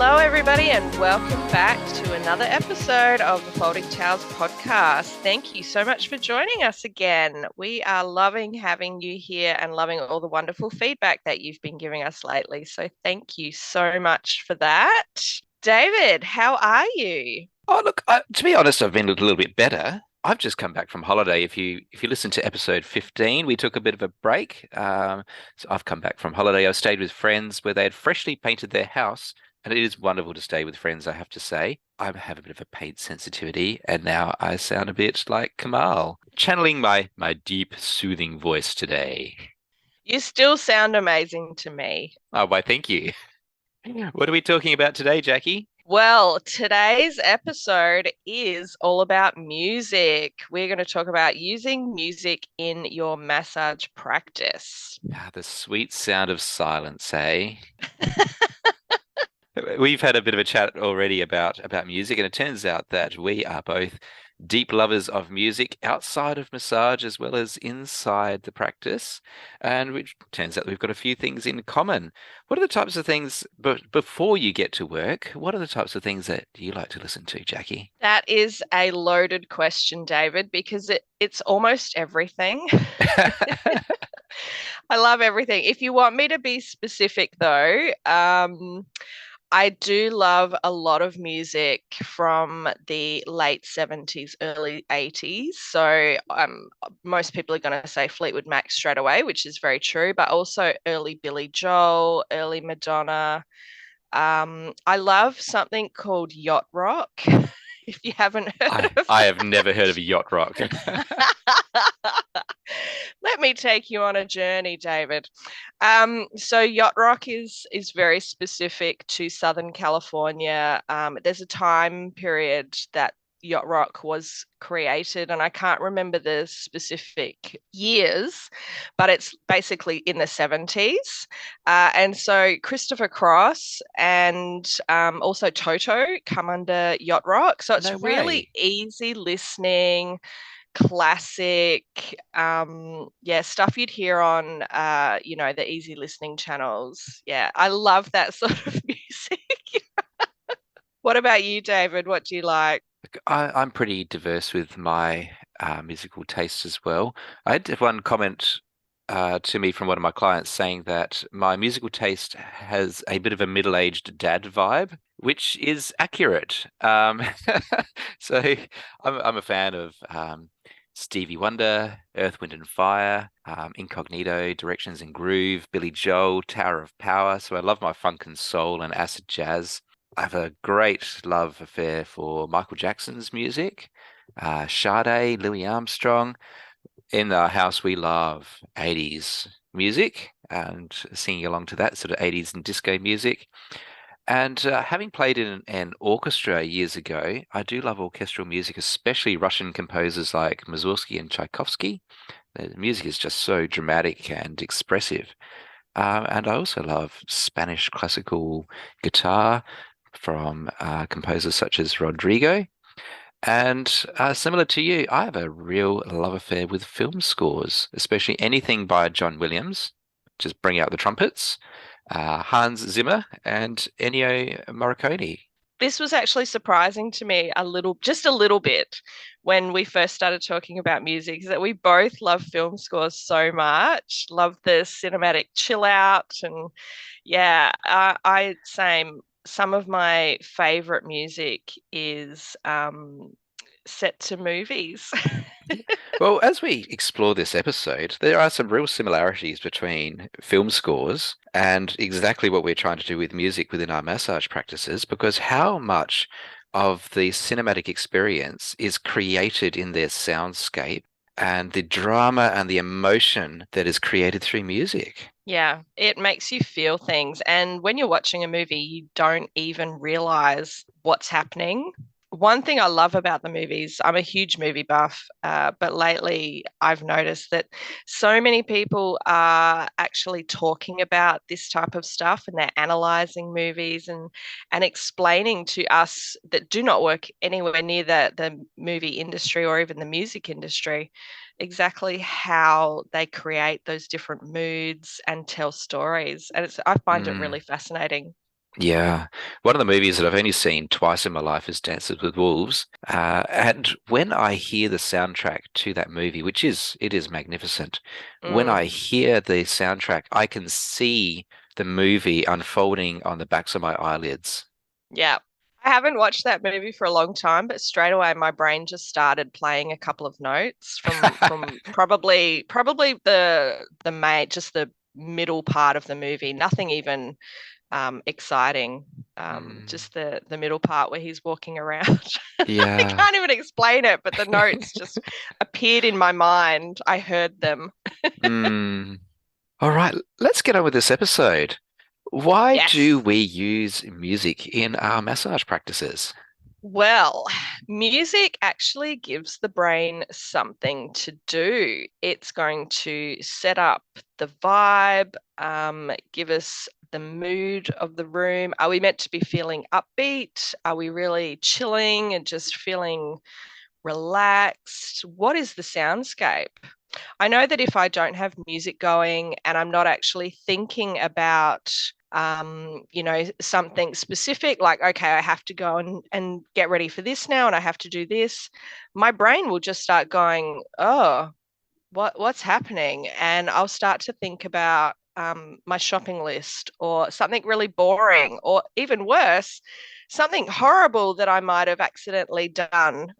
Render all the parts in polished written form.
Hello, everybody, and welcome back to another episode of the Folding Towels podcast. Thank you so much for joining us again. We are loving having you here and loving all the wonderful feedback that you've been giving us lately. So thank you so much for that. David, how are you? Oh, look, to be honest, I've been a little bit better. I've just come back from holiday. If you listen to episode 15, we took a bit of a break. So I've come back from holiday. I stayed with friends where they had freshly painted their house, and it is wonderful to stay with friends, I have to say. I have a bit of a paint sensitivity, and now I sound a bit like Kamal, channeling my deep, soothing voice today. You still sound amazing to me. Oh, why, thank you. What are we talking about today, Jackie? Well, today's episode is all about music. We're going to talk about using music in your massage practice. Ah, the sweet sound of silence, eh? We've had a bit of a chat already about music, and it turns out that we are both deep lovers of music outside of massage as well as inside the practice, and which turns out we've got a few things in common. What are the types of things, but before you get to work, what are the types of things that you like to listen to, Jackie? That is a loaded question, David, because it's almost everything. I love everything. If you want me to be specific, though, I do love a lot of music from the late 70s, early 80s. So most people are going to say Fleetwood Mac straight away, which is very true, but also early Billy Joel, early Madonna. I love something called Yacht Rock, if you haven't heard I of I have never heard of a yacht rock. Let me take you on a journey, David. So yacht rock is very specific to Southern California. There's a time period that yacht rock was created, and I can't remember the specific years, but it's basically in the 70s. And so Christopher Cross and also Toto come under yacht rock. So it's No really way. easy listening, classic, yeah, stuff you'd hear on the easy listening channels. Yeah, I love that sort of music. What about you, David? What do you like? I'm pretty diverse with my musical tastes as well. I had one comment to me from one of my clients saying that my musical taste has a bit of a middle-aged dad vibe, which is accurate. So I'm a fan of Stevie Wonder, Earth, Wind and Fire, Incognito, Directions and Groove, Billy Joel, Tower of Power. So I love my funk and soul and acid jazz. I have a great love affair for Michael Jackson's music, Sade, Louis Armstrong. In our house, we love 80s music and singing along to that sort of 80s and disco music. And having played in an orchestra years ago, I do love orchestral music, especially Russian composers like Mussorgsky and Tchaikovsky. The music is just so dramatic and expressive. And I also love Spanish classical guitar from composers such as Rodrigo. And similar to you, I have a real love affair with film scores, especially anything by John Williams. Just bring out the trumpets, Hans Zimmer, and Ennio Morricone. This was actually surprising to me just a little bit, when we first started talking about music, is that we both love film scores so much, love the cinematic chill out. And yeah, I same. Some of my favorite music is set to movies. Well, as we explore this episode, there are some real similarities between film scores and exactly what we're trying to do with music within our massage practices, because how much of the cinematic experience is created in their soundscape and the drama and the emotion that is created through music. Yeah, it makes you feel things. And when you're watching a movie, you don't even realize what's happening. One thing I love about the movies, I'm a huge movie buff, but lately I've noticed that so many people are actually talking about this type of stuff, and they're analyzing movies and explaining to us that do not work anywhere near the movie industry or even the music industry exactly how they create those different moods and tell stories. And I find it Mm. really fascinating. Yeah. One of the movies that I've only seen twice in my life is Dances with Wolves. And when I hear the soundtrack to that movie, it is magnificent. When I Mm, hear the soundtrack, I can see the movie unfolding on the backs of my eyelids. yeah. I haven't watched that movie for a long time, but straight away my brain just started playing a couple of notes from probably the main just the middle part of the movie. Nothing even exciting. Mm, Just the middle part where he's walking around. I yeah. can't even explain it, but the notes just appeared in my mind. I heard them. Mm. All right, let's get on with this episode. Why do Yes. we use music in our massage practices? Well, music actually gives the brain something to do. It's going to set up the vibe, give us the mood of the room. Are we meant to be feeling upbeat? Are we really chilling and just feeling relaxed? What is the soundscape? I know that if I don't have music going and I'm not actually thinking about something specific, like, okay, I have to go and get ready for this now and I have to do this, my brain will just start going, oh, what's happening? And I'll start to think about my shopping list or something really boring, or even worse, something horrible that I might have accidentally done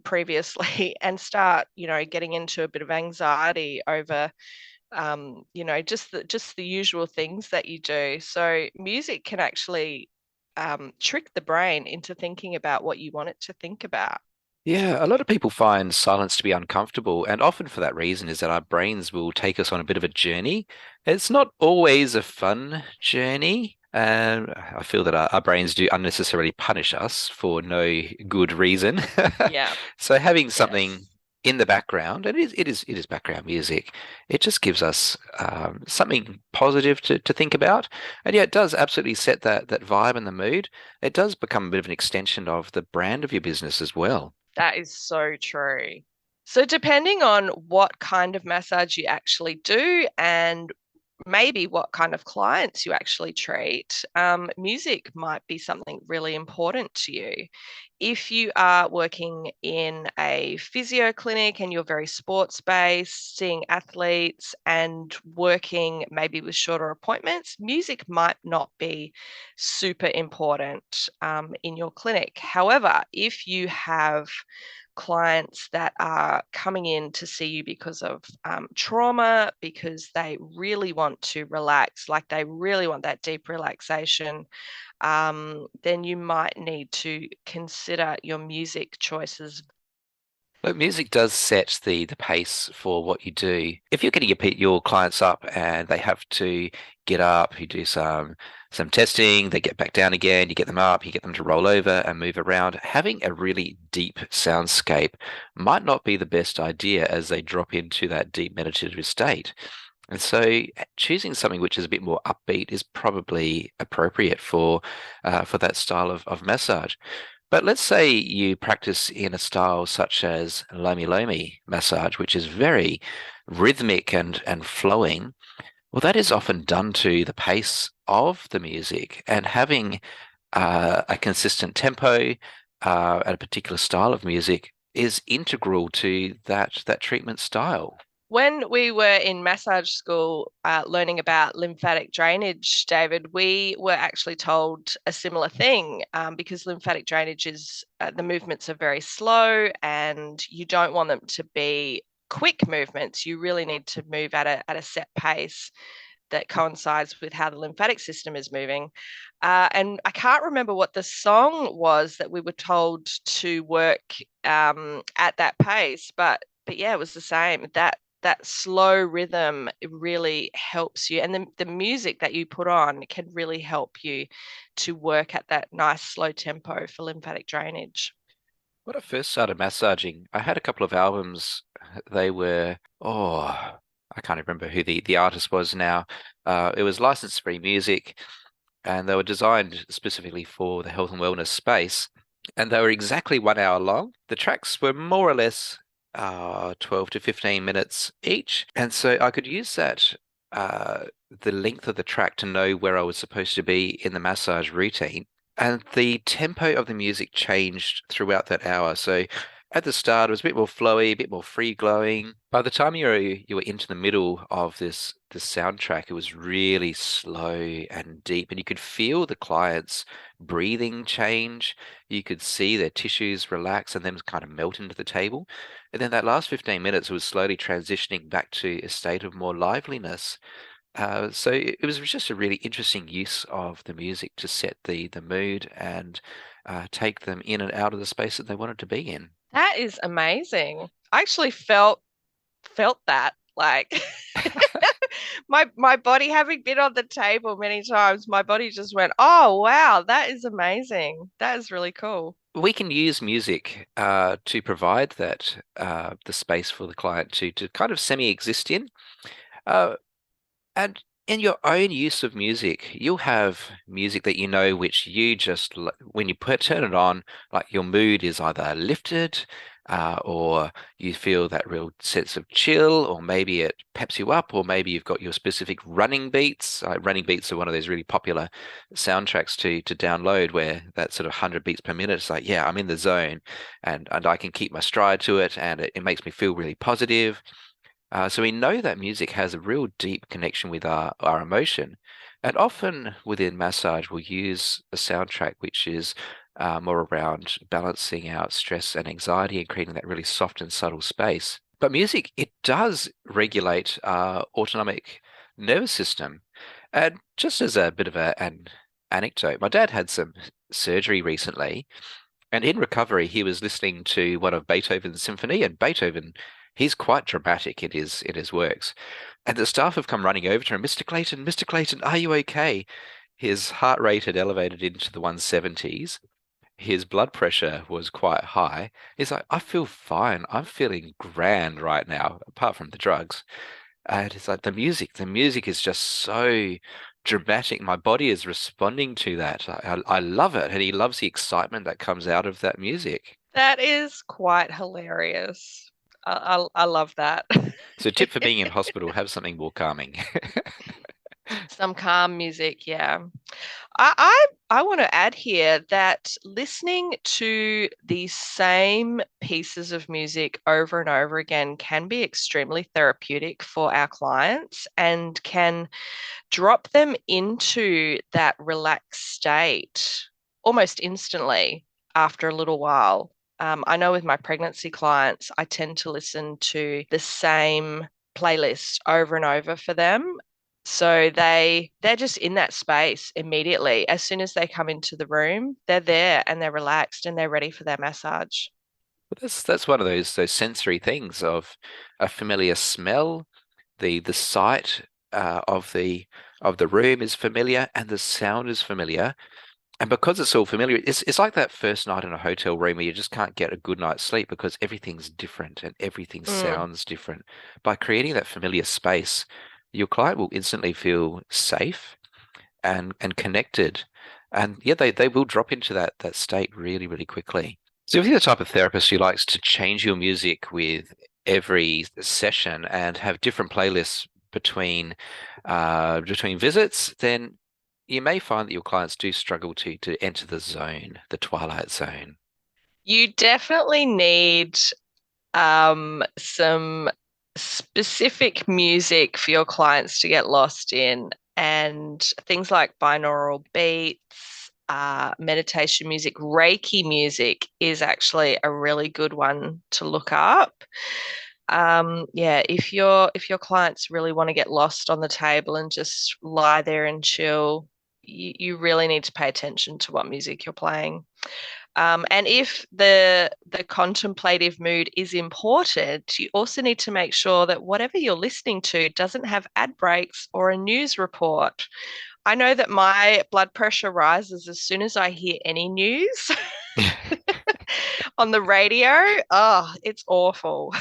previously, and start, getting into a bit of anxiety over, just the usual things that you do. So music can actually trick the brain into thinking about what you want it to think about. Yeah, a lot of people find silence to be uncomfortable, and often for that reason is that our brains will take us on a bit of a journey. It's not always a fun journey, and I feel that our brains do unnecessarily punish us for no good reason. Yeah. So having something Yes. in the background, and it is background music, it just gives us something positive to think about, and yeah, it does absolutely set that vibe and the mood. It does become a bit of an extension of the brand of your business as well. That is so true. So, depending on what kind of massage you actually do and maybe what kind of clients you actually treat, music might be something really important to you. If you are working in a physio clinic and you're very sports based, seeing athletes and working maybe with shorter appointments, music might not be super important in your clinic. However, if you have clients that are coming in to see you because of trauma, because they really want to relax, like they really want that deep relaxation, then you might need to consider your music choices. But music does set the pace for what you do. If you're getting your clients up and they have to get up, you do some testing, they get back down again, you get them up, you get them to roll over and move around. Having a really deep soundscape might not be the best idea as they drop into that deep meditative state. And so choosing something which is a bit more upbeat is probably appropriate for that style of massage. But let's say you practice in a style such as Lomi Lomi massage, which is very rhythmic and flowing. Well, that is often done to the pace of the music, and having a consistent tempo and a particular style of music is integral to that treatment style. When we were in massage school learning about lymphatic drainage, David, we were actually told a similar thing because lymphatic drainage is the movements are very slow and you don't want them to be quick movements. You really need to move at a set pace that coincides with how the lymphatic system is moving. And I can't remember what the song was that we were told to work at that pace, but yeah, it was the same. That slow rhythm really helps you, and the music that you put on can really help you to work at that nice slow tempo for lymphatic drainage. When I first started massaging, I had a couple of albums. They were, oh, I can't remember who the artist was now. It was licensed free music, and they were designed specifically for the health and wellness space. And they were exactly 1 hour long. The tracks were more or less 12 to 15 minutes each. And so I could use that uh, the length of the track to know where I was supposed to be in the massage routine. And the tempo of the music changed throughout that hour. So at the start, it was a bit more flowy, a bit more free glowing. By the time you were into the middle of this soundtrack, it was really slow and deep, and you could feel the clients' breathing change. You could see their tissues relax and them kind of melt into the table. And then that last 15 minutes was slowly transitioning back to a state of more liveliness. So it was just a really interesting use of the music to set the mood and take them in and out of the space that they wanted to be in. That is amazing. I actually felt that like my body having been on the table many times, my body just went, "Oh wow, that is amazing. That is really cool." We can use music to provide that the space for the client to kind of semi-exist in. Uh, And in your own use of music, you'll have music that you know, which you just, when you turn it on, like your mood is either lifted, or you feel that real sense of chill, or maybe it peps you up, or maybe you've got your specific running beats. Running beats are one of those really popular soundtracks to download, where that sort of 100 beats per minute is like, yeah, I'm in the zone, and I can keep my stride to it, and it makes me feel really positive. So we know that music has a real deep connection with our emotion. And often within massage, we'll use a soundtrack which is more around balancing out stress and anxiety and creating that really soft and subtle space. But music, it does regulate our autonomic nervous system. And just as a bit of an anecdote, my dad had some surgery recently, and in recovery, he was listening to one of Beethoven's symphony, and Beethoven, he's quite dramatic in his works. And the staff have come running over to him, Mr. Clayton, are you okay? His heart rate had elevated into the 170s. His blood pressure was quite high. He's like, I feel fine. I'm feeling grand right now, apart from the drugs. And it's like the music is just so dramatic. My body is responding to that. I love it. And he loves the excitement that comes out of that music. That is quite hilarious. I love that. So tip for being in hospital, have something more calming. Some calm music, yeah. I want to add here that listening to the same pieces of music over and over again can be extremely therapeutic for our clients and can drop them into that relaxed state almost instantly after a little while. I know with my pregnancy clients, I tend to listen to the same playlist over and over for them. So they're just in that space immediately. As soon as they come into the room, they're there and they're relaxed and they're ready for their massage. But that's one of those sensory things of a familiar smell, the sight of the room is familiar, and the sound is familiar. And because it's all familiar, it's like that first night in a hotel room where you just can't get a good night's sleep because everything's different and everything Mm. sounds different. By creating that familiar space, your client will instantly feel safe and connected. And yeah, they will drop into that state really, really quickly. So if you're the type of therapist who likes to change your music with every session and have different playlists between visits, then you may find that your clients do struggle to enter the zone, the twilight zone. You definitely need some specific music for your clients to get lost in, and things like binaural beats, meditation music, Reiki music is actually a really good one to look up. Yeah, if your clients really want to get lost on the table and just lie there and chill, you really need to pay attention to what music you're playing. And if the contemplative mood is important, you also need to make sure that whatever you're listening to doesn't have ad breaks or a news report. I know that my blood pressure rises as soon as I hear any news on the radio. Oh, it's awful.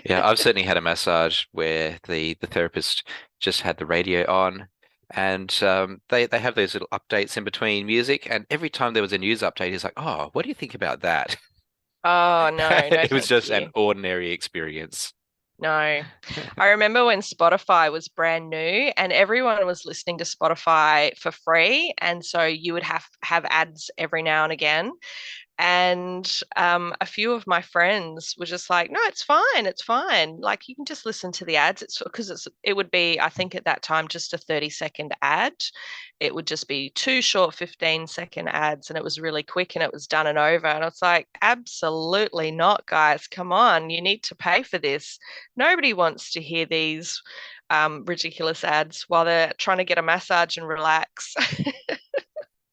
Yeah, I've certainly had a massage where the therapist just had the radio on, and they have those little updates in between music, and every time there was a news update, he's like, "Oh, what do you think about that?" Oh no, no, It was thank just an you. ordinary experience. No. I remember when Spotify was brand new and everyone was listening to Spotify for free. And so you would have ads every now and again. And a few of my friends were just like, no, it's fine. It's fine. Like you can just listen to the ads. It's because it would be, I think at that time, just a 30-second ad. It would just be two short 15-second ads and it was really quick and it was done and over. And it's like, absolutely not, guys. Come on. You need to pay for this. Nobody wants to hear these ridiculous ads while they're trying to get a massage and relax.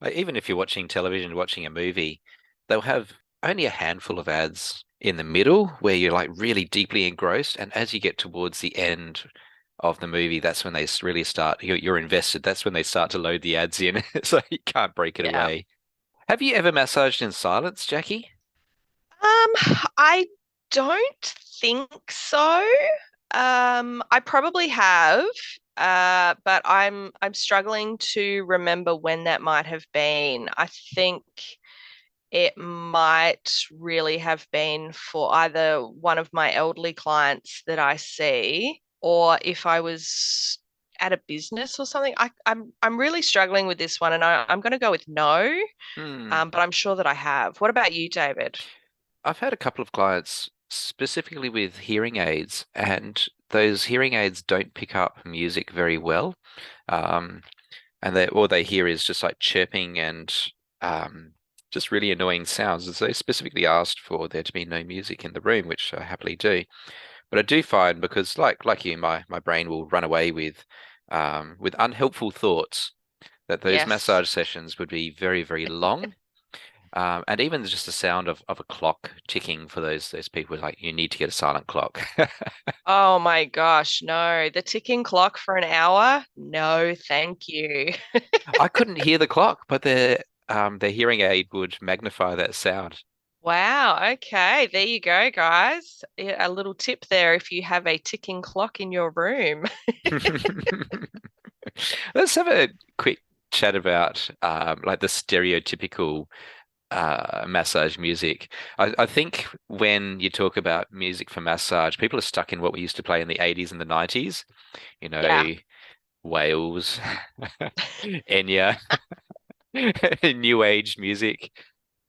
Like, even if you're watching television, watching a movie, they'll have only a handful of ads in the middle where you're like really deeply engrossed. And as you get towards the end of the movie, that's when they really start, you're invested. That's when they start to load the ads in. So you can't break it Yeah. away. Have you ever massaged in silence, Jackie? I don't think so. I probably have, but I'm struggling to remember when that might have been. I think it might really have been for either one of my elderly clients that I see, or if I was at a business or something. I'm really struggling with this one, and I'm going to go with no, Hmm. but I'm sure that I have. What about you, David? I've had a couple of clients specifically with hearing aids, and those hearing aids don't pick up music very well. Um, and all they hear is just like chirping and just really annoying sounds. As they specifically asked for there to be no music in the room, which I happily do. But I do find because like you, my brain will run away with unhelpful thoughts that those Yes. massage sessions would be very, very long. And even just the sound of a clock ticking for those people, like you need to get a silent clock. Oh my gosh, no. The ticking clock for an hour? No, thank you. I couldn't hear the clock, but their hearing aid would magnify that sound. Wow. Okay. There you go, guys. Yeah, a little tip there if you have a ticking clock in your room. Let's have a quick chat about like the stereotypical massage music. I think when you talk about music for massage, people are stuck in what we used to play in the 80s and the 90s, you Yeah. know, Wales, Enya, new age music,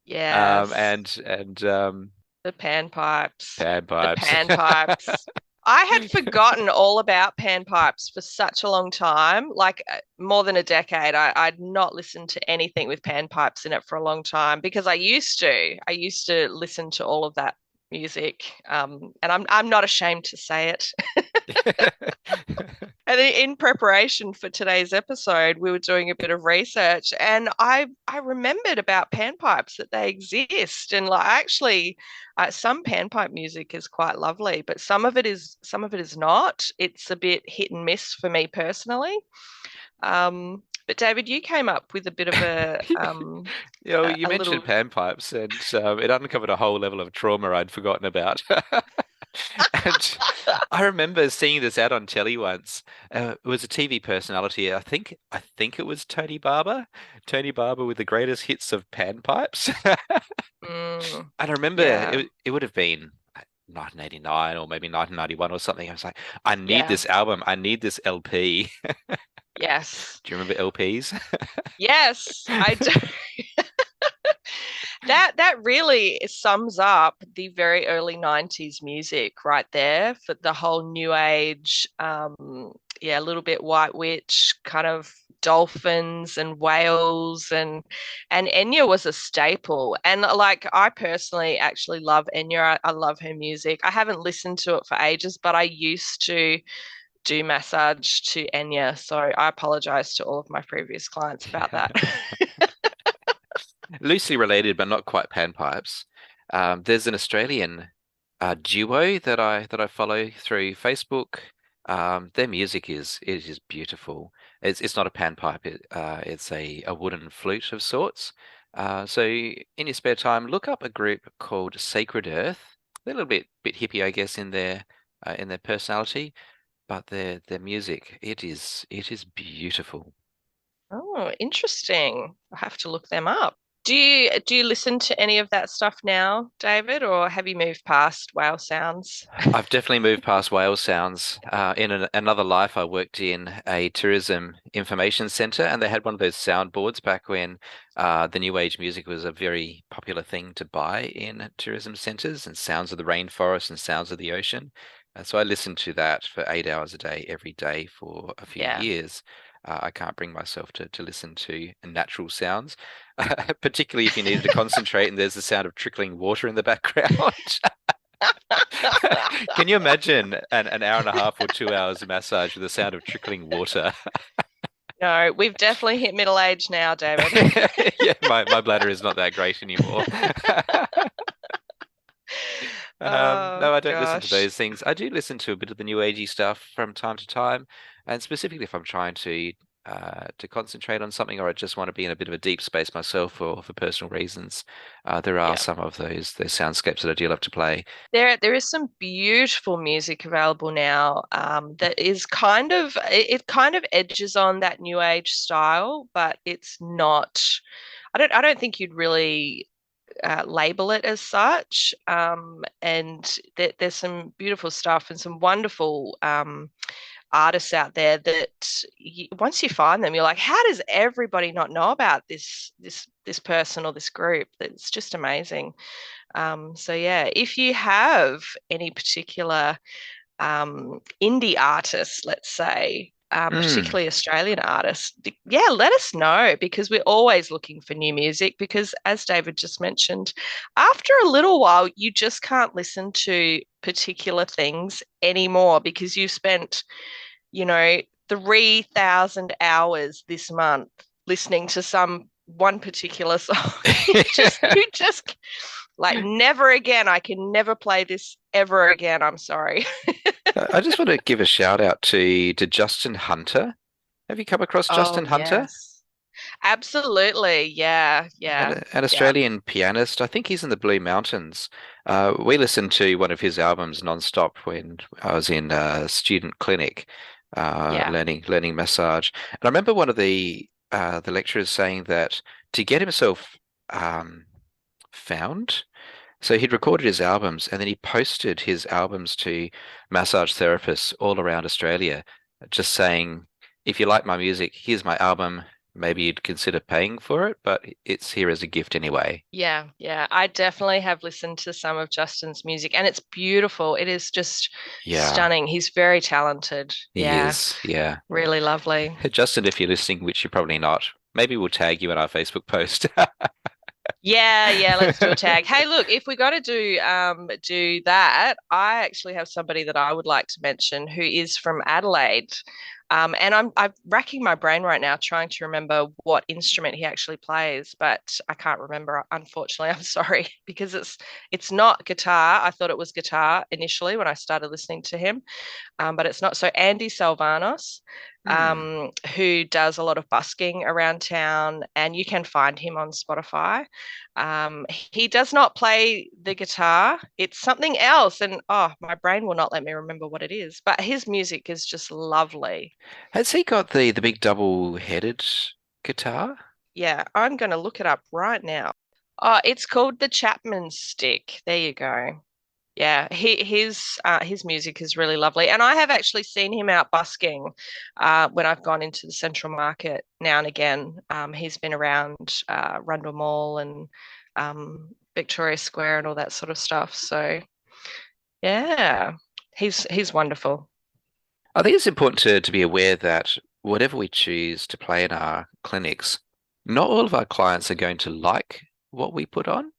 Yes. and The panpipes. The panpipes. panpipes. I had forgotten all about panpipes for such a long time, like more than a decade. I'd not listened to anything with panpipes in it for a long time because I used to. I used to listen to all of that music, and I'm not ashamed to say it. And in preparation for today's episode, we were doing a bit of research, and I remembered about panpipes that they exist, and like actually, some panpipe music is quite lovely, but some of it is not. It's a bit hit and miss for me personally. But David, you came up with a bit of You know, you a mentioned little. panpipes, and it uncovered a whole level of trauma I'd forgotten about. And I remember seeing this ad on telly once. It was a TV personality. I think it was Tony Barber. Tony Barber with the greatest hits of panpipes. And I remember Yeah, it would have been 1989 or maybe 1991 or something. I was like, I need yeah, this album. I need this LP. yes, Do you remember LPs? yes, I do. That really sums up the very early 90s music right there for the whole new age, yeah, a little bit White Witch, kind of dolphins and whales and Enya was a staple. And like I personally actually love Enya. I love her music. I haven't listened to it for ages, but I used to do massage to Enya. So I apologize to all of my previous clients about that. Loosely related, but not quite panpipes. There's an Australian duo that I follow through Facebook. Their music is beautiful. It's not a panpipe. It's a wooden flute of sorts. So in your spare time, look up a group called Sacred Earth. They're a little bit hippie, I guess, in their personality, but their music it is beautiful. Oh, interesting. I have to look them up. Do you listen to any of that stuff now, David, or have you moved past whale sounds? I've definitely moved past whale sounds. Another life, I worked in a tourism information center, and they had one of those soundboards back when the new age music was a very popular thing to buy in tourism centers, and sounds of the rainforest and sounds of the ocean. So I listened to that for 8 hours a day, every day for a few Yeah. years. I can't bring myself to listen to natural sounds, particularly if you needed to concentrate and there's the sound of trickling water in the background. Can you imagine an hour and a half or 2 hours of massage with the sound of trickling water? No, we've definitely hit middle age now, David. Yeah, my bladder is not that great anymore. Oh No, I don't listen to gosh. those things. I do listen to a bit of the new agey stuff from time to time, and specifically if I'm trying to concentrate on something or I just want to be in a bit of a deep space myself for personal reasons. There are Yeah. some of those soundscapes that I do love to play. There is some beautiful music available now, that is it kind of edges on that new age style, but it's not. I don't think you'd really label it as such. And there's some beautiful stuff and some wonderful artists out there that once you find them, you're like, how does everybody not know about this person or this group? It's just amazing. So yeah, if you have any particular indie artists, let's say, Mm. particularly Australian artists, yeah, let us know because we're always looking for new music. Because as David just mentioned, after a little while, you just can't listen to particular things anymore because you've spent, 3,000 hours this month listening to some one particular song. You just like never again. I can never play this ever again. I'm sorry. I just want to give a shout out to Justin Hunter. Have you come across Oh, Justin Hunter? yes. Absolutely. Yeah. Yeah. An Yeah. Australian pianist. I think he's in the Blue Mountains. We listened to one of his albums non-stop when I was in a student clinic, Yeah. learning massage. And I remember one of the lecturers saying that to get himself um, found. So he'd recorded his albums and then he posted his albums to massage therapists all around Australia, just saying, if you like my music, here's my album. Maybe you'd consider paying for it, but it's here as a gift anyway. Yeah. Yeah. I definitely have listened to some of Justin's music and it's beautiful. It is just Yeah, stunning. He's very talented. he Yeah. is. Yeah. Really lovely. Justin, if you're listening, which you're probably not, maybe we'll tag you in our Facebook post. Yeah, yeah, let's do a tag. Hey, look, if we got to do that, I actually have somebody that I would like to mention who is from Adelaide. And I'm racking my brain right now trying to remember what instrument he actually plays, but I can't remember, unfortunately. I'm sorry, because it's not guitar. I thought it was guitar initially when I started listening to him, but it's not. So Andy Salvanos, Hmm. who does a lot of busking around town, and you can find him on Spotify. He does not play the guitar; it's something else, and oh, my brain will not let me remember what it is. But his music is just lovely. Has he got the big double-headed guitar? Yeah, I'm going to look it up right now. Oh, it's called the Chapman Stick. There you go. Yeah, his music is really lovely, and I have actually seen him out busking when I've gone into the Central Market now and again. He's been around Rundle Mall and Victoria Square and all that sort of stuff. So yeah, he's wonderful. I think it's important to be aware that whatever we choose to play in our clinics, not all of our clients are going to like what we put on.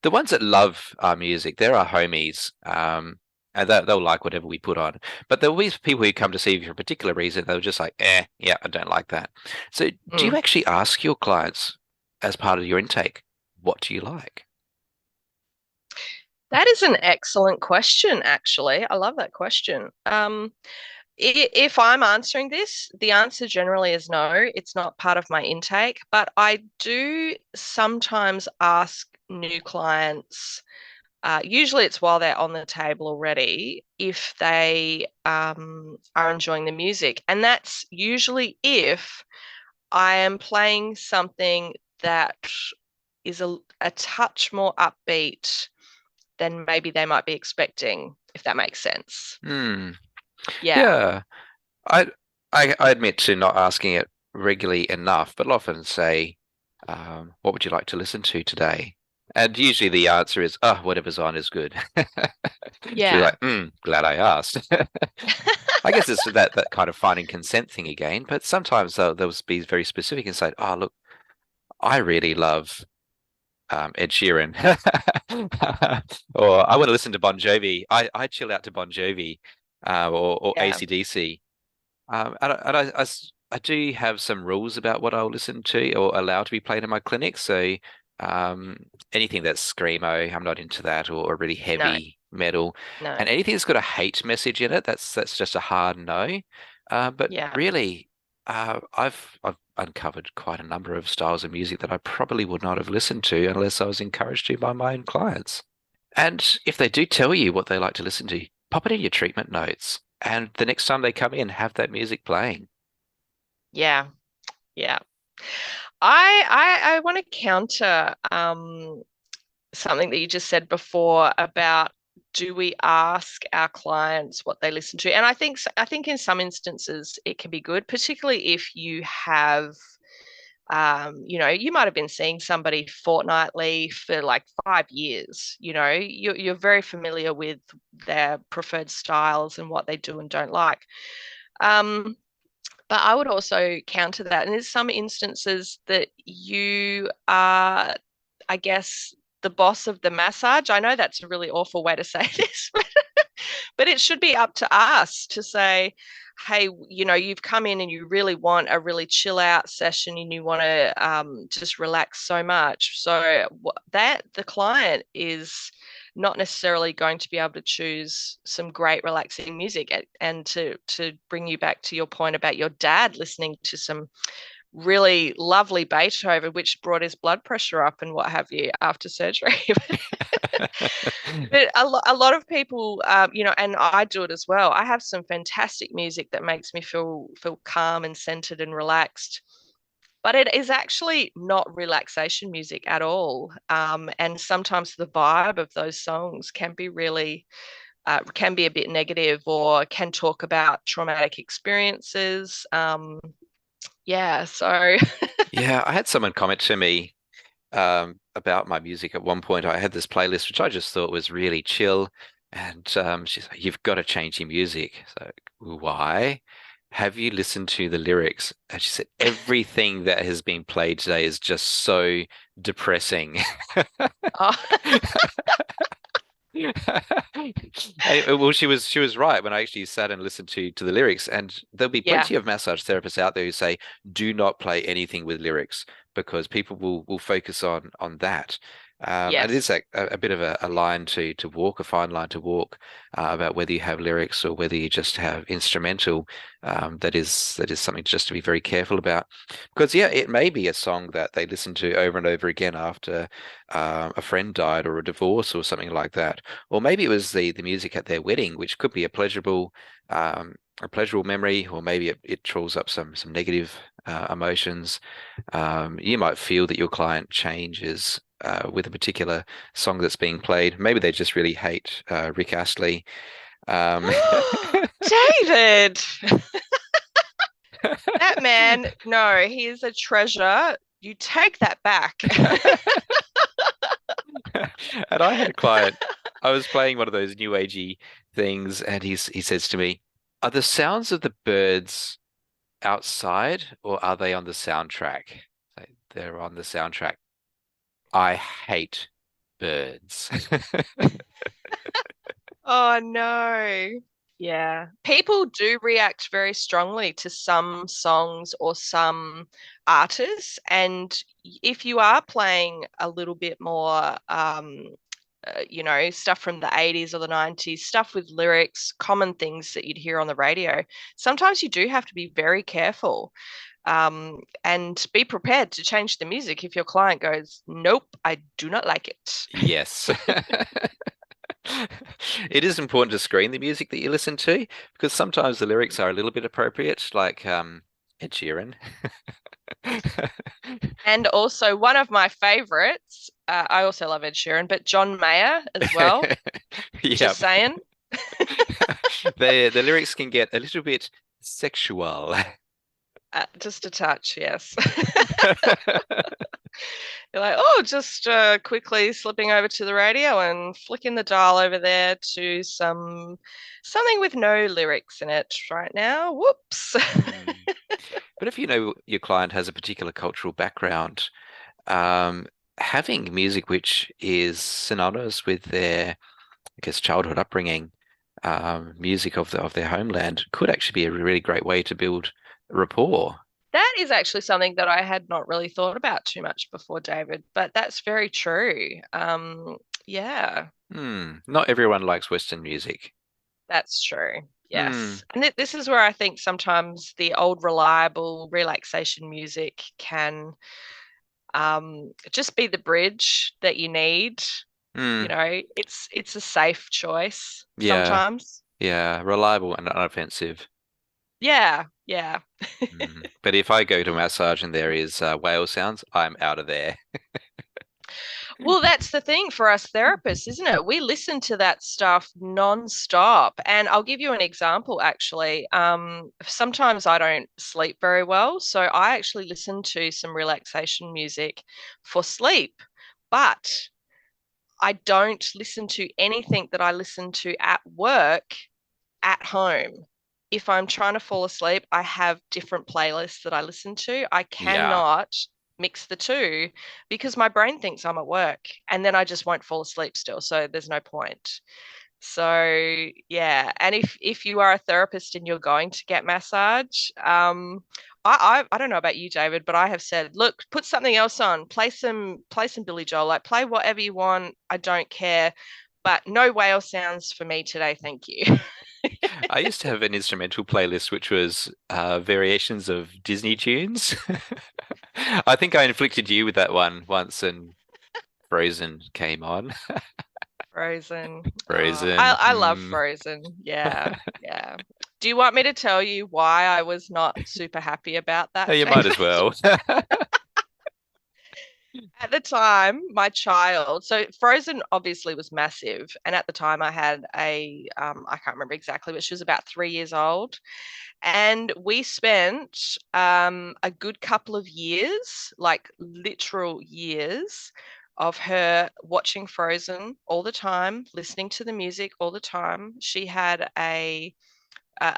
The ones that love our music, they're our homies, and they'll like whatever we put on. But there'll be people who come to see you for a particular reason. They're just like, yeah, I don't like that. So, do you Mm. actually ask your clients as part of your intake, what do you like? That is an excellent question, actually. I love that question. If I'm answering this, the answer generally is no, it's not part of my intake, but I do sometimes ask new clients, usually it's while they're on the table already, if they are enjoying the music. And that's usually if I am playing something that is a touch more upbeat than maybe they might be expecting, if that makes sense. Hmm. Yeah. Yeah. I, I admit to not asking it regularly enough, but I'll often say, what would you like to listen to today? And usually the answer is, oh, whatever's on is good. She'll be Yeah. like, glad I asked. I guess it's that kind of finding consent thing again, but sometimes they'll be very specific and say, oh, look, I really love Ed Sheeran. Or I want to listen to Bon Jovi. I chill out to Bon Jovi, or Yeah. AC/DC. I do have some rules about what I'll listen to or allow to be played in my clinic. So um, anything that's screamo, I'm not into that, or really No, heavy metal, no. and anything that's got a hate message in it, that's just a hard no. But Yeah. really, I've uncovered quite a number of styles of music that I probably would not have listened to unless I was encouraged to by my own clients. And if they do tell you what they like to listen to, pop it in your treatment notes. And the next time they come in, have that music playing. Yeah. Yeah. I want to counter something that you just said before about, do we ask our clients what they listen to? And I think in some instances it can be good, particularly if you have you might have been seeing somebody fortnightly for like 5 years. You're very familiar with their preferred styles and what they do and don't like. Um, but I would also counter that. And there's some instances that you are, I guess, the boss of the massage. I know that's a really awful way to say this, but it should be up to us to say, hey, you've come in and you really want a really chill out session and you want to just relax so much. So that the client is not necessarily going to be able to choose some great relaxing music. And to bring you back to your point about your dad listening to some really lovely Beethoven, which brought his blood pressure up and what have you after surgery. But a lot of people, and I do it as well. I have some fantastic music that makes me feel calm and centered and relaxed. But it is actually not relaxation music at all. And sometimes the vibe of those songs can be a bit negative or can talk about traumatic experiences. Yeah, so Yeah, I had someone comment to me about my music at one point. I had this playlist which I just thought was really chill, and she's like, "You've got to change your music." So why? Have you listened to the lyrics? And she said, "Everything that has been played today is just so depressing." oh, Well, she was right when I actually sat and listened to the lyrics, and there'll be yeah, plenty of massage therapists out there who say, "Do not play anything with lyrics because people will focus on that." And it yes, is a bit of a line to walk, a fine line to walk, about whether you have lyrics or whether you just have instrumental. That is something just to be very careful about, because yeah, it may be a song that they listen to over and over again after a friend died or a divorce or something like that. Or maybe it was the music at their wedding, which could be a pleasurable memory, or maybe it draws up some negative emotions. You might feel that your client changes with a particular song that's being played. Maybe they just really hate Rick Astley. Um, David, that man, no, he is a treasure. You take that back. and I had a client. I was playing one of those new agey things, and he says to me, "Are the sounds of the birds outside, or are they on the soundtrack?" They're on the soundtrack. I hate birds. Oh no. Yeah. People do react very strongly to some songs or some artists. And if you are playing a little bit more, stuff from the 80s or the 90s, stuff with lyrics, common things that you'd hear on the radio, sometimes you do have to be very careful, and be prepared to change the music if your client goes, nope, I do not like it. Yes. It is important to screen the music that you listen to because sometimes the lyrics are a little bit appropriate, like Ed Sheeran. And also one of my favorites, I also love Ed Sheeran, but John Mayer as well. Just Yep. saying. The lyrics can get a little bit sexual. Just a touch, yes. You're like, oh, just quickly slipping over to the radio and flicking the dial over there to something with no lyrics in it right now. Whoops. Hmm. But if you know your client has a particular cultural background, um, having music which is synonymous with their, I guess, childhood upbringing, music of their homeland could actually be a really great way to build rapport. That is actually something that I had not really thought about too much before, David, but that's very true. Yeah, Not everyone likes Western music. that's true. Hmm. Yes. And this is where I think sometimes the old reliable relaxation music can just be the bridge that you need. You Hmm. know, it's a safe choice Yeah. sometimes. Yeah. Reliable and unoffensive. Yeah, yeah. But if I go to a massage and there is whale sounds, I'm out of there. Well, that's the thing for us therapists, isn't it? We listen to that stuff non-stop. And I'll give you an example, actually. Sometimes I don't sleep very well, so I actually listen to some relaxation music for sleep. But I don't listen to anything that I listen to at work at home. If I'm trying to fall asleep, I have different playlists that I listen to. I Yeah. cannot mix the two because my brain thinks I'm at work and then I just won't fall asleep still. So there's no point. So yeah, and if you are a therapist and you're going to get massage, I don't know about you, David, but I have said, look, put something else on, play some Billy Joel, like play whatever you want. I don't care, but no whale sounds for me today, thank you. I used to have an instrumental playlist which was variations of Disney tunes. I think I inflicted you with that one once and Frozen came on. Frozen. I Frozen. I love Frozen. Yeah, yeah. Do you want me to tell you why I was not super happy about Oh, that, you might David? as well. At the time, my child, so Frozen obviously was massive. And at the time, I had I can't remember exactly, but she was about 3 years old. And we spent a good couple of years, like literal years, of her watching Frozen all the time, listening to the music all the time. She had a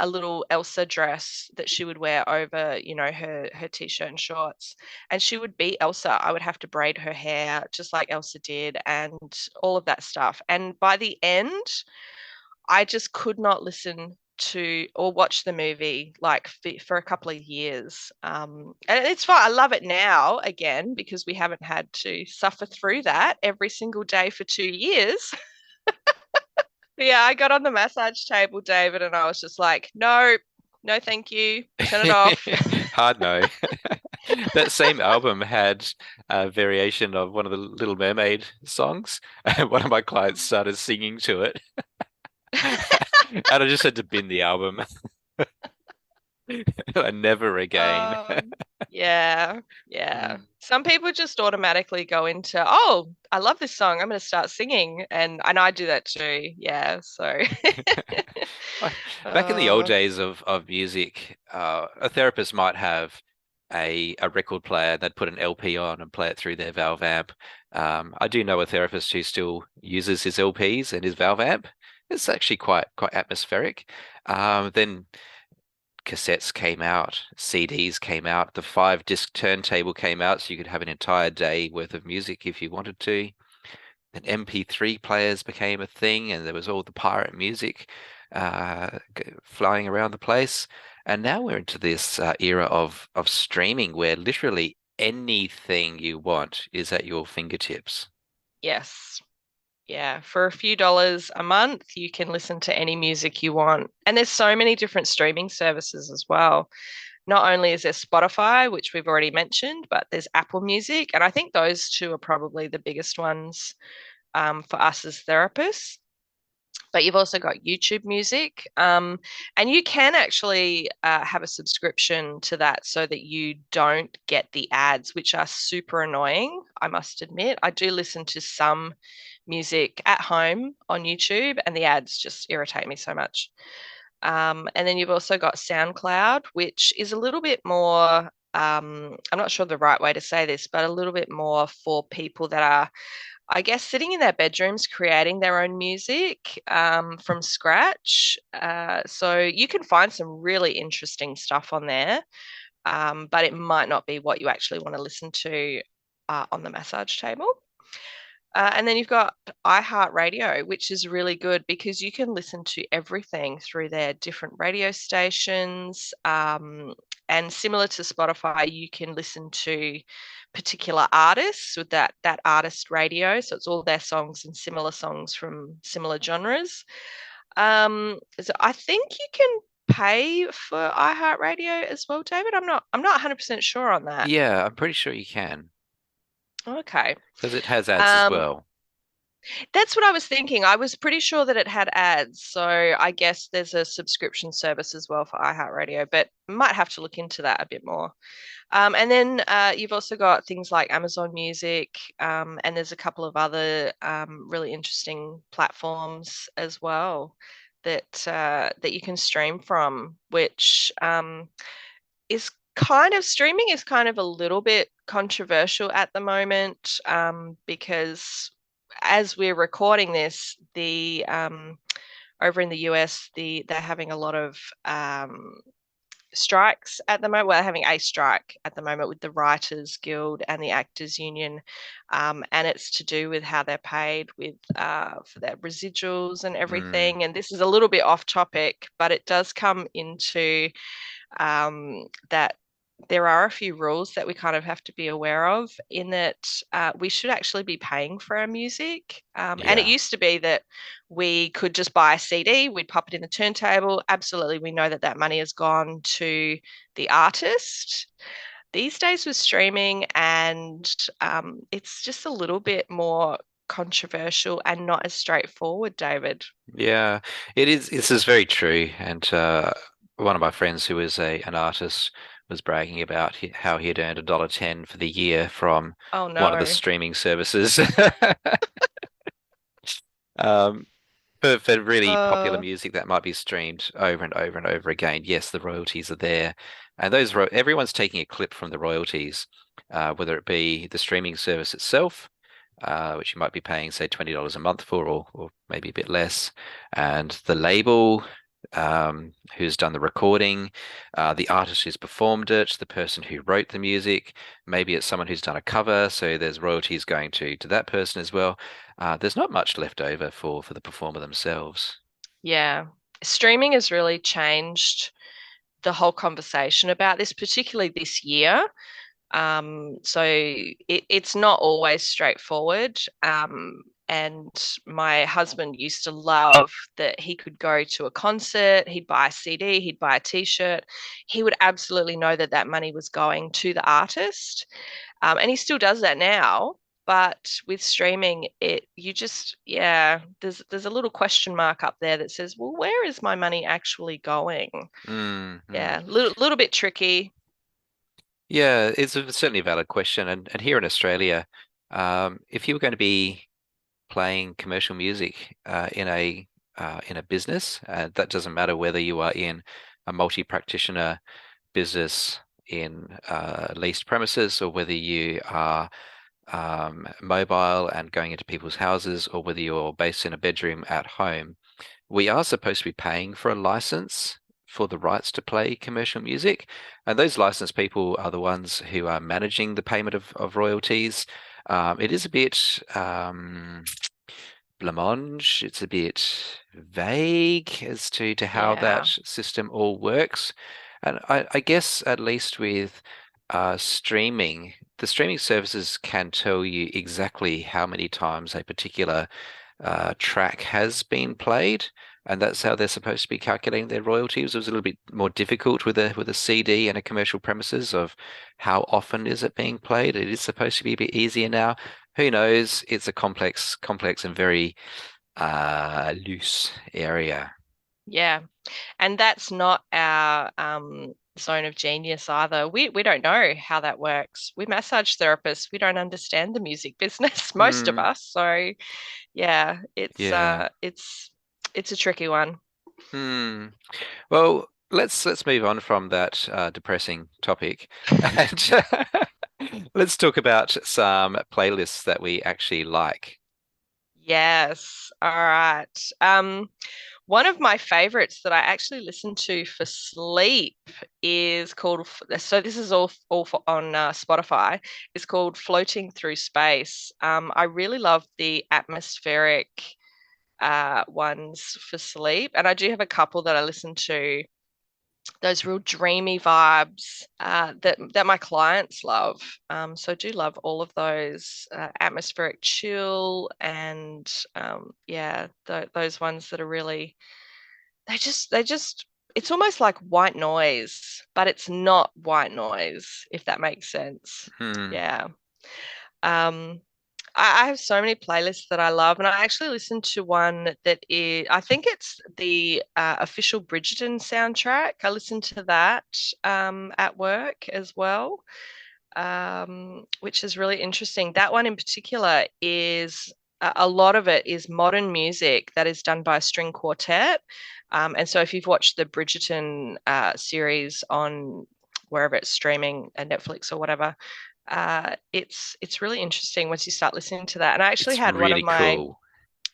little Elsa dress that she would wear over, her t-shirt and shorts. And she would be Elsa. I would have to braid her hair just like Elsa did and all of that stuff. And by the end, I just could not listen to or watch the movie like for a couple of years. And it's fine. I love it now again because we haven't had to suffer through that every single day for 2 years. Yeah, I got on the massage table, David, and I was just like, no, no, thank you. Turn it off. Hard no. That same album had a variation of one of the Little Mermaid songs, and one of my clients started singing to it, and I just had to bin the album. And never again. Yeah, yeah. Mm. Some people just automatically go into, oh, I love this song. I'm going to start singing, and I do that too. Yeah, so. Back in the old uh, days of music, a therapist might have a record player. They'd put an LP on and play it through their valve amp. I do know a therapist who still uses his LPs and his valve amp. It's actually quite atmospheric. Then cassettes came out, CDs came out, the 5 disc turntable came out, so you could have an entire day worth of music if you wanted to. Then MP3 players became a thing, and there was all the pirate music flying around the place. And now we're into this era of streaming where literally anything you want is at your fingertips. yes. Yeah, for a few dollars a month, you can listen to any music you want. And there's so many different streaming services as well. Not only is there Spotify, which we've already mentioned, but there's Apple Music. And I think those two are probably the biggest ones for us as therapists. but you've also got YouTube Music, and you can actually have a subscription to that so that you don't get the ads, which are super annoying. I must admit, I do listen to some music at home on YouTube, and the ads just irritate me so much. And then you've also got SoundCloud, which is a little bit more. I'm not sure the right way to say this, but a little bit more for people that are, I guess, sitting in their bedrooms creating their own music from scratch. So you can find some really interesting stuff on there, but it might not be what you actually want to listen to on the massage table. And then you've got iHeartRadio, which is really good because you can listen to everything through their different radio stations. And similar to Spotify, you can listen to particular artists with that artist radio. So it's all their songs and similar songs from similar genres. So I think you can pay for iHeartRadio as well, David. I'm not 100% sure on that. Yeah, I'm pretty sure you can Okay. because it has ads as Um, well. That's what I was thinking. I was pretty sure that it had ads. So I guess there's a subscription service as well for iHeartRadio, but might have to look into that a bit more. And then you've also got things like Amazon Music, and there's a couple of other really interesting platforms as well that you can stream from, which is kind of streaming is kind of a little bit controversial at the moment, because as we're recording this, the over in the US, they're having a lot of strikes at the moment. Well, they're having a strike at the moment with the Writers Guild and the Actors Union, and it's to do with how they're paid with for their residuals and Mm, everything. And this is a little bit off topic, but it does come into that there are a few rules that we kind of have to be aware of in that we should actually be paying for our music. And it yeah. used to be that we could just buy a CD, we'd pop it in the turntable. Absolutely, we know that that money has gone to the artist. These days with streaming, and it's just a little bit more controversial and not as straightforward, David. Yeah, it is. This is very true. And one of my friends who is a an artist was bragging about how he had earned $1.10 for the year from Oh one of the no. streaming services. Um, for really popular Uh, music that might be streamed over and over and over again, yes, the royalties are there, and those everyone's taking a clip from the royalties, whether it be the streaming service itself, which you might be paying, say, $20 a month for, or maybe a bit less, and the label, who's done the recording, the artist who's performed it, the person who wrote the music. Maybe it's someone who's done a cover, so there's royalties going to that person as well. There's not much left over for the performer themselves. yeah. Streaming has really changed the whole conversation about this, particularly this year. So it's not always straightforward. And my husband used to love that he could go to a concert, he'd buy a CD, he'd buy a t-shirt. He would absolutely know that that money was going to the artist. And he still does that now. But with streaming, yeah, there's a little question mark up there that says, well, where is my money actually going? Mm. Yeah, little bit tricky. Yeah, it's certainly a valid question. And here in Australia, if you were going to be playing commercial music in a business, that doesn't matter whether you are in a multi-practitioner business in leased premises, or whether you are mobile and going into people's houses, or whether you're based in a bedroom at home. We are supposed to be paying for a license for the rights to play commercial music. And those licensed people are the ones who are managing the payment of royalties. It is a bit blancmange. It's a bit vague as to how that Yeah. system all works. And I guess at least with streaming, the streaming services can tell you exactly how many times a particular track has been played, and that's how they're supposed to be calculating their royalties. It was a little bit more difficult with a CD and a commercial premises of how often is it being played. It is supposed to be a bit easier now. Who knows? It's a complex and very Loose area. Yeah. And that's not our zone of genius either. We don't know how that works. We massage therapists. We don't understand the music business, most of Hmm. us. So yeah, Yeah. it's a tricky one. Hmm. Well, let's move on from that depressing topic and let's talk about some playlists that we actually like. Yes. All right. One of my favorites that I actually listen to for sleep is called, so this is all on Spotify. It's called Floating Through Space. I really love the atmospheric ones for sleep, and I do have a couple that I listen to. Those real dreamy vibes that my clients love. So I do love all of those atmospheric chill and yeah, those ones that are really they just it's almost like white noise, but it's not white noise, if that makes sense. Hmm. Yeah. Um, I have so many playlists that I love, and I actually listened to one that is, I think it's the official Bridgerton soundtrack. I listened to that at work as well, which is really interesting. That one in particular is a lot of it is modern music that is done by a string quartet. And so if you've watched the Bridgerton series on wherever it's streaming, Netflix or whatever, it's really interesting once you start listening to that. And I actually It's had one of really my cool.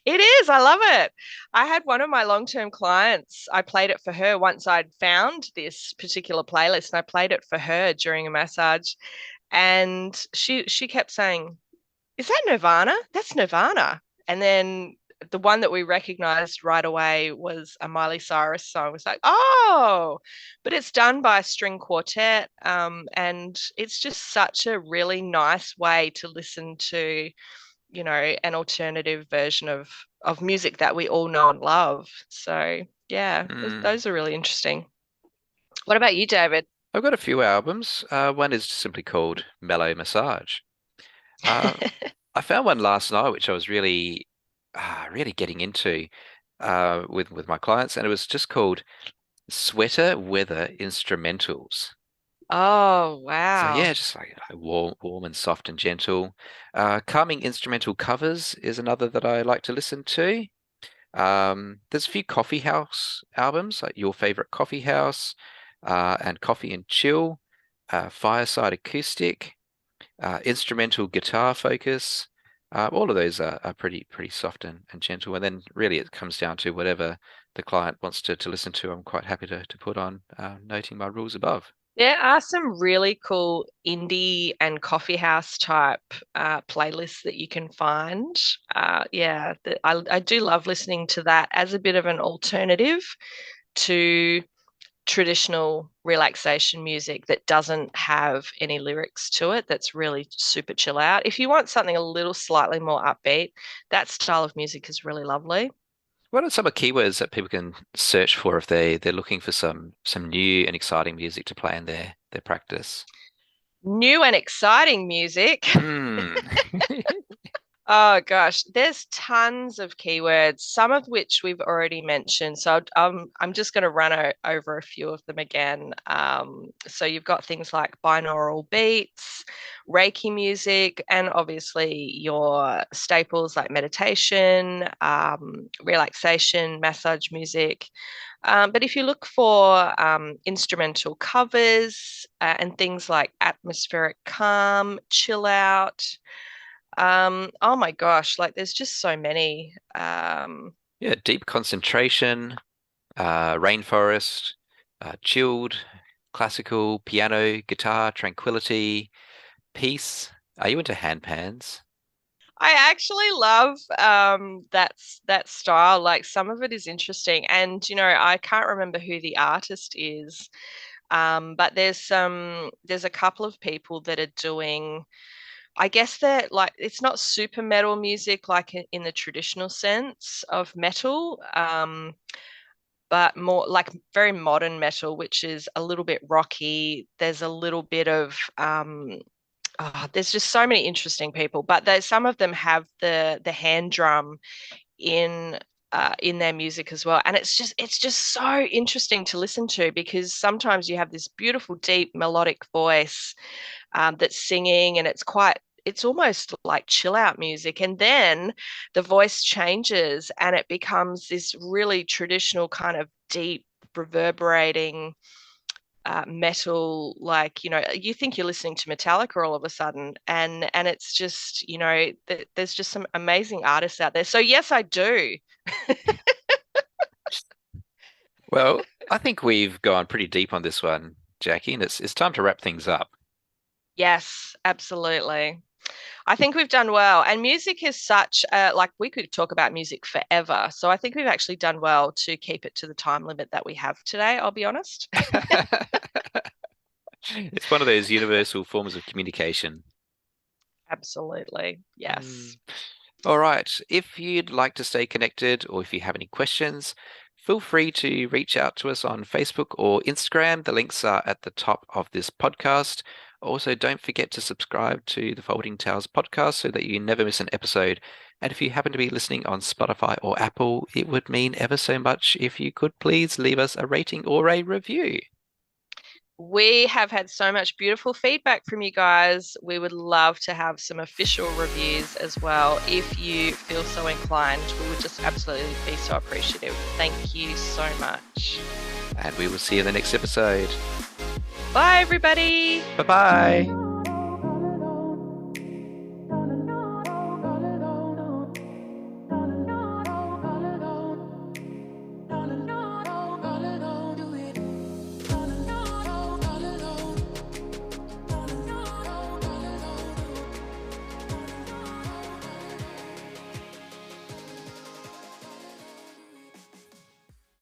it is. I love it. I had one of my long-term clients. I played it for her once I'd found this particular playlist, and I played it for her during a massage. And she kept saying, "Is that Nirvana? That's Nirvana." And then the one that we recognized right away was a Miley Cyrus song. It was like, oh, but it's done by a string quartet, and it's just such a really nice way to listen to, an alternative version of music that we all know and love. So yeah, Hmm. those are really interesting. What about you, David? I've got a few albums. One is simply called Mellow Massage. Uh, I found one last night which I was really getting into with my clients, and it was just called Sweater Weather Instrumentals. Oh, So wow. yeah, just like warm and soft and gentle. Calming instrumental covers is another that I like to listen to. There's a few coffee house albums, like Your Favorite Coffee House, and Coffee and Chill, Fireside Acoustic, instrumental guitar focus. All of those are pretty soft and gentle. And then really it comes down to whatever the client wants to listen to. I'm quite happy to put on, noting my rules above. There are some really cool indie and coffee house type playlists that you can find. Yeah, I do love listening to that as a bit of an alternative to traditional relaxation music that doesn't have any lyrics to it, that's really super chill out. If you want something a little slightly more upbeat, that style of music is really lovely. What are some of the keywords that people can search for if they're looking for some new and exciting music to play in their practice? New and exciting music. Hmm. Oh gosh, there's tons of keywords, some of which we've already mentioned. So I'm just going to run over a few of them again. So you've got things like binaural beats, Reiki music, and obviously your staples like meditation, relaxation, massage music. But if you look for instrumental covers and things like atmospheric calm, chill out, oh my gosh, like there's just so many. Yeah, deep concentration, rainforest, chilled, classical, piano, guitar, tranquility, peace. Are you into handpans? I actually love that style. Like some of it is interesting, and I can't remember who the artist is. But there's a couple of people that are doing. I guess they're like it's not super metal music like in the traditional sense of metal. But more like very modern metal, which is a little bit rocky. There's a little bit of there's just so many interesting people, but some of them have the hand drum in their music as well. And it's just so interesting to listen to because sometimes you have this beautiful, deep, melodic voice that's singing, and it's almost like chill out music. And then the voice changes and it becomes this really traditional kind of deep, reverberating metal, like, you think you're listening to Metallica all of a sudden. And it's just, there's just some amazing artists out there. So yes, I do. Well, I think we've gone pretty deep on this one, Jackie, and it's time to wrap things up. Yes, absolutely. I think we've done well. And music is such like we could talk about music forever. So I think we've actually done well to keep it to the time limit that we have today, I'll be honest. It's one of those universal forms of communication. Absolutely. Mm. Yes. All right. If you'd like to stay connected or if you have any questions, feel free to reach out to us on Facebook or Instagram. The links are at the top of this podcast. Also, don't forget to subscribe to the Folding Towers podcast so that you never miss an episode. And if you happen to be listening on Spotify or Apple, it would mean ever so much if you could please leave us a rating or a review. We have had so much beautiful feedback from you guys. We would love to have some official reviews as well. If you feel so inclined, we would just absolutely be so appreciative. Thank you so much. And we will see you in the next episode. Bye, everybody. Bye bye.